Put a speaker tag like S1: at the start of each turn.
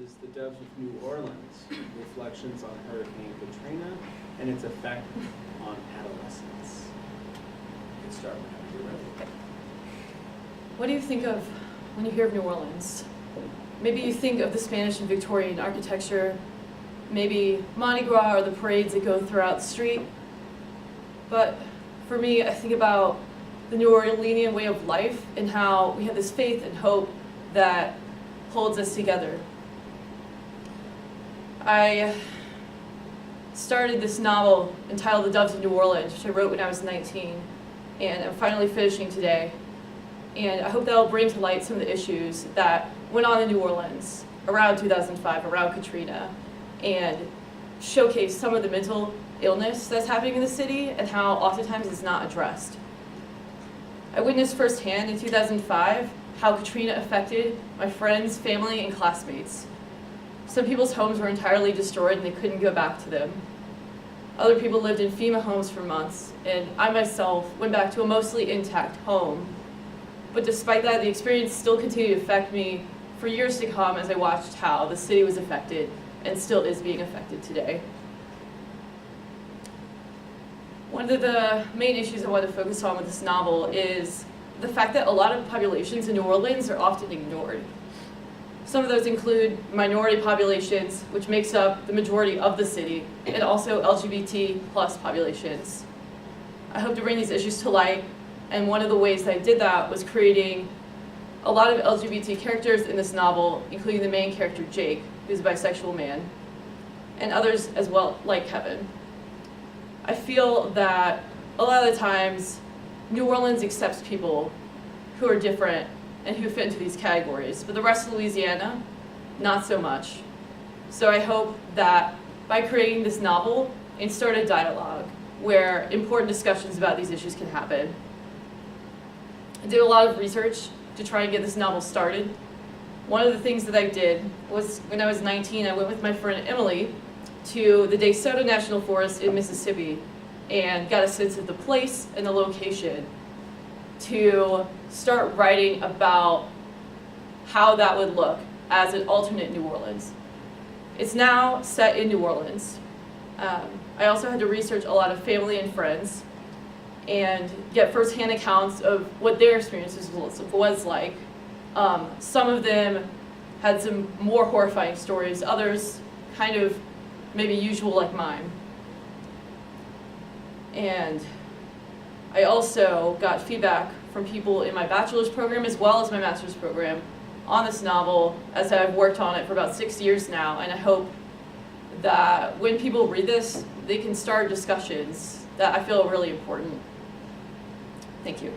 S1: is The Doves of New Orleans, Reflections on Hurricane Katrina and its Effect on Adolescence. You can start whenever you're ready.
S2: What do you think of when you hear of New Orleans? Maybe you think of the Spanish and Victorian architecture, maybe Mardi Gras or the parades that go throughout the street. But for me, I think about the New Orleanian way of life and how we have this faith and hope that holds us together. I started this novel entitled The Doves of New Orleans, which I wrote when I was 19, and I'm finally finishing today. And I hope that will bring to light some of the issues that went on in New Orleans around 2005, around Katrina, and showcase some of the mental illness that's happening in the city and how oftentimes it's not addressed. I witnessed firsthand in 2005 how Katrina affected my friends, family, and classmates. Some people's homes were entirely destroyed and they couldn't go back to them. Other people lived in FEMA homes for months, and I myself went back to a mostly intact home. But despite that, the experience still continued to affect me for years to come as I watched how the city was affected and still is being affected today. One of the main issues I want to focus on with this novel is the fact that a lot of populations in New Orleans are often ignored. Some of those include minority populations, which makes up the majority of the city, and also LGBT plus populations. I hope to bring these issues to light, and one of the ways that I did that was creating a lot of LGBT characters in this novel, including the main character Jake, who's a bisexual man, and others as well, like Kevin. I feel that a lot of the times, New Orleans accepts people who are different and who fit into these categories, but the rest of Louisiana, not so much. So I hope that by creating this novel, and start a dialogue where important discussions about these issues can happen. I did a lot of research to try and get this novel started. One of the things that I did was, when I was 19, I went with my friend Emily to the DeSoto National Forest in Mississippi and got a sense of the place and the location to start writing about how that would look as an alternate New Orleans. It's now set in New Orleans. I also had to research a lot of family and friends and get firsthand accounts of what their experiences was like. Some of them had some more horrifying stories, others kind of maybe usual like mine. And I also got feedback from people in my bachelor's program as well as my master's program on this novel, as I've worked on it for about 6 years now, and I hope that when people read this, they can start discussions that I feel are really important. Thank you.